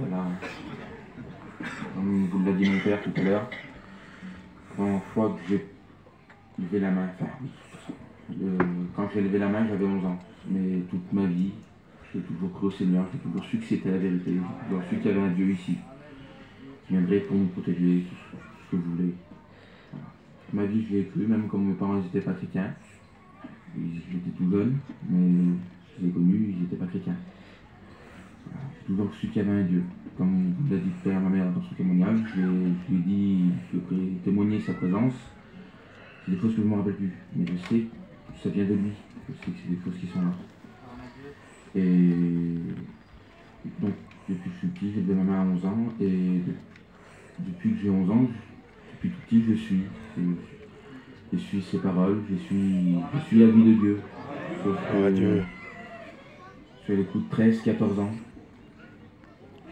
Voilà. Comme vous l'a dit mon père tout à l'heure, la première fois que j'ai levé la main, enfin oui, quand j'ai levé la main, j'avais 11 ans. Mais toute ma vie, j'ai toujours cru au Seigneur, j'ai toujours su que c'était la vérité, j'ai toujours su qu'il y avait un Dieu ici, qui viendrait pour nous protéger, tout ce que je voulais. Voilà. Toute ma vie, je l'ai cru, même quand mes parents n'étaient pas chrétiens. J'étais tout jeune, mais je les ai connus, ils n'étaient pas chrétiens. Voilà. J'ai toujours su qu'il y avait un Dieu. Comme vous l'a dit tout à l'heure ma mère dans son témoignage, je lui ai dit, je lui ai témoigné sa présence. C'est des choses que je ne me rappelle plus, mais je sais que ça vient de lui. Je sais que c'est des choses qui sont là. Et donc, depuis que je suis petit, j'ai levé ma main à 11 ans, et depuis que j'ai 11 ans, depuis tout petit, je suis ses paroles, je suis la vie de Dieu. Sauf que Dieu. sur les coups de 13, 14 ans,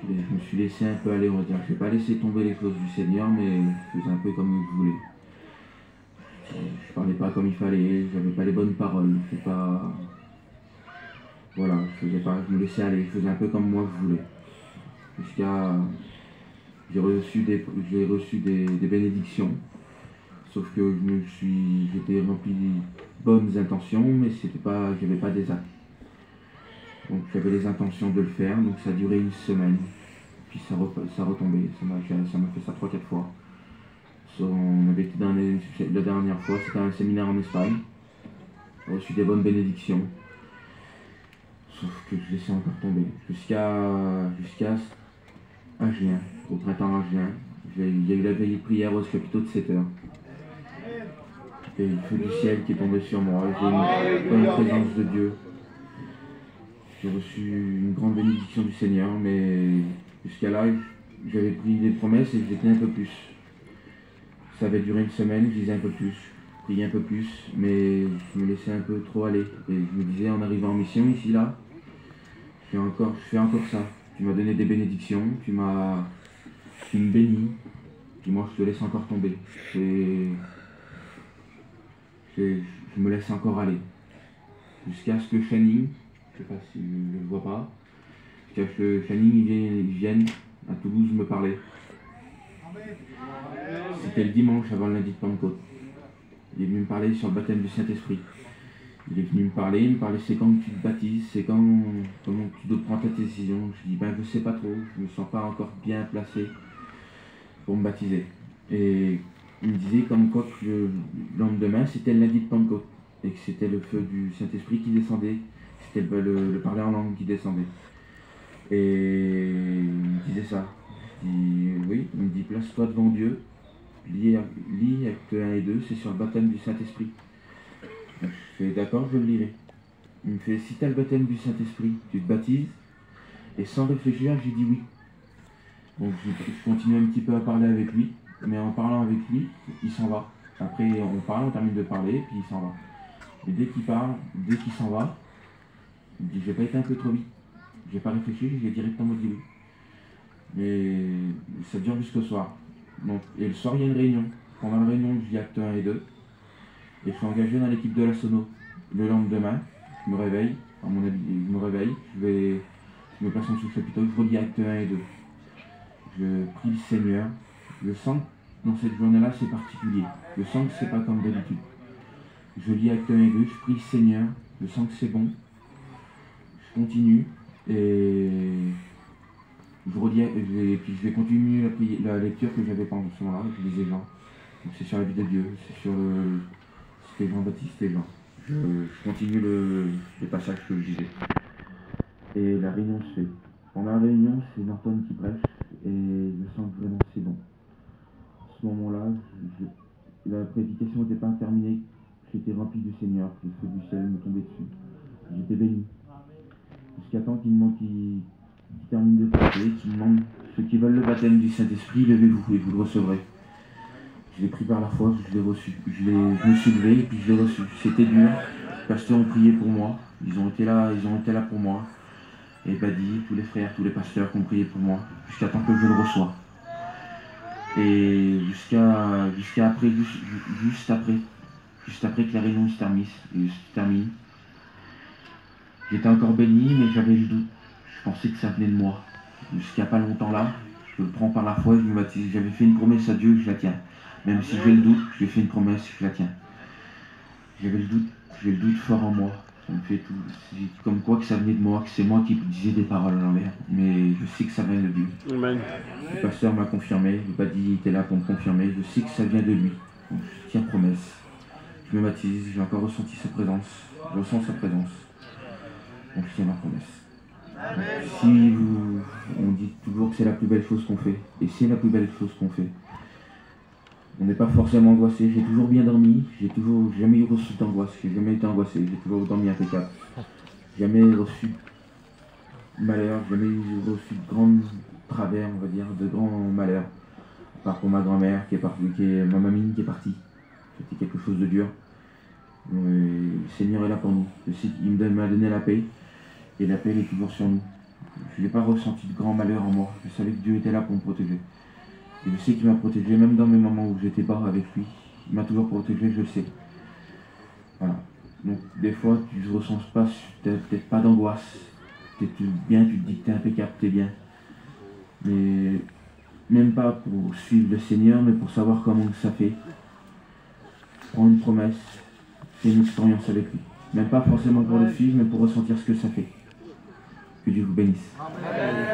je me suis laissé un peu aller, on va dire. Je n'ai pas laissé tomber les choses du Seigneur, mais je faisais un peu comme je voulais. Je parlais pas comme il fallait, j'avais pas les bonnes paroles, voilà, je me laissais aller, je faisais un peu comme moi je voulais. Jusqu'à j'ai reçu des bénédictions, sauf que j'étais rempli de bonnes intentions, mais j'avais pas des actes. Donc j'avais les intentions de le faire, donc ça a duré une semaine, puis ça retombait, ça m'a fait ça 3-4 fois. On avait été la dernière fois, c'était un séminaire en Espagne. J'ai reçu des bonnes bénédictions. Sauf que je laissais encore tomber. Jusqu'à un juin, au printemps en juin, il y a eu la veillée de prière au chapiteau de 7 heures. Il y a eu le feu du ciel qui est tombé sur moi. J'ai eu une bonne présence de Dieu. J'ai reçu une grande bénédiction du Seigneur, mais jusqu'à là, j'avais pris des promesses et j'étais un peu plus. Ça avait duré une semaine, je disais un peu plus, je priais un peu plus, mais je me laissais un peu trop aller. Et je me disais, en arrivant en mission ici, là, je fais encore ça. Tu m'as donné des bénédictions, tu me bénis, puis moi je te laisse encore tomber. Je me laisse encore aller. Jusqu'à ce que Channing, je ne sais pas si je ne le vois pas, jusqu'à ce que Channing vienne à Toulouse me parler. C'était le dimanche avant le lundi de Pentecôte. Il est venu me parler sur le baptême du Saint-Esprit. Il est venu me parler, c'est quand tu te baptises, comment tu dois prendre ta décision. Je dis, je sais pas trop, je me sens pas encore bien placé pour me baptiser. Et il me disait comme quoi que le lendemain, c'était le lundi de Pentecôte, et que c'était le feu du Saint-Esprit qui descendait, c'était le parler en langue qui descendait. Et il me disait ça. Je dis, oui, il me dit, place-toi devant Dieu, lis actes 1 et 2, c'est sur le baptême du Saint-Esprit. Je fais d'accord, je le lirai. Il me fait, si tu as le baptême du Saint-Esprit, tu te baptises. Et sans réfléchir, j'ai dit oui. Donc je continue un petit peu à parler avec lui, mais en parlant avec lui, il s'en va. Après on parle, on termine de parler, puis il s'en va. Et dès qu'il s'en va, il me dit, j'ai pas été un peu trop vite. J'ai pas réfléchi, j'ai directement dit oui. Mais ça dure jusqu'au soir. Donc, et le soir, il y a une réunion. Pendant la réunion, je lis actes 1 et 2. Et je suis engagé dans l'équipe de la Sono. Le lendemain, je me réveille, je me place en dessous du chapiteau, je relis actes 1 et 2. Je prie le Seigneur. Je sens que dans cette journée-là, c'est particulier. Je sens que c'est pas comme d'habitude. Je lis actes 1 et 2, je prie le Seigneur, je sens que c'est bon. Je continue et je relis, et puis je vais continuer la lecture que j'avais pendant ce moment-là, je lisais Jean. Donc c'est sur la vie de Dieu, c'était Jean-Baptiste et Jean. Je continue les passages que je lisais. Et la réunion se fait. Pendant la réunion, c'est Norton qui prêche et je sens que vraiment c'est bon. À ce moment-là, la prédication n'était pas terminée, j'étais rempli du Seigneur, le feu du ciel me tombait dessus. J'étais béni. Jusqu'à temps qu'il termine de prêcher, qu'il demande ceux qui veulent le baptême du Saint-Esprit, levez-vous et vous le recevrez. Je l'ai pris par la foi, je l'ai reçu. Je me suis levé et puis je l'ai reçu. C'était dur. Les pasteurs ont prié pour moi. Ils ont été là pour moi. Et Badi, tous les frères, tous les pasteurs qui ont prié pour moi, jusqu'à temps que je le reçois. Et jusqu'à après, juste après que la réunion se termine, j'étais encore béni, mais j'avais le doute. Je pensais que ça venait de moi. jusqu'à pas longtemps là, je le prends par la foi, je me baptise. J'avais fait une promesse à Dieu, je la tiens. Même si j'ai le doute, j'ai fait une promesse, je la tiens. J'avais le doute, j'ai le doute fort en moi. Ça me fait tout. C'est comme quoi que ça venait de moi, que c'est moi qui disais des paroles à l'envers. Mais je sais que ça vient de Dieu. Amen. Le pasteur m'a confirmé, il m'a dit il était là pour me confirmer. Je sais que ça vient de lui. Donc je tiens promesse. Je me baptise, j'ai encore ressenti sa présence. Je ressens sa présence. Donc je tiens ma promesse. Donc, si vous, on dit toujours que c'est la plus belle chose qu'on fait, et c'est la plus belle chose qu'on fait. On n'est pas forcément angoissé, j'ai toujours bien dormi, j'ai toujours jamais eu reçu d'angoisse, j'ai jamais été angoissé, j'ai toujours dormi impeccable. Jamais reçu de malheur, jamais reçu de grands travers, on va dire, de grands malheurs. À part pour ma grand-mère qui est partie, ma mamie qui est partie. C'était quelque chose de dur. Le Seigneur est là pour nous. Je sais qu'il m'a donné la paix, et la paix elle est toujours sur nous. Je n'ai pas ressenti de grands malheurs en moi, je savais que Dieu était là pour me protéger. Et je sais qu'il m'a protégé, même dans mes moments où j'étais bas avec lui. Il m'a toujours protégé, je le sais. Voilà. Donc, des fois, tu ne ressens pas, peut-être pas d'angoisse. Tu es bien, tu te dis que tu es impeccable, tu es bien. Mais même pas pour suivre le Seigneur, mais pour savoir comment ça fait. Prends une promesse, fais une expérience avec lui. Même pas forcément pour le suivre, mais pour ressentir ce que ça fait. Que Dieu vous bénisse. Amen.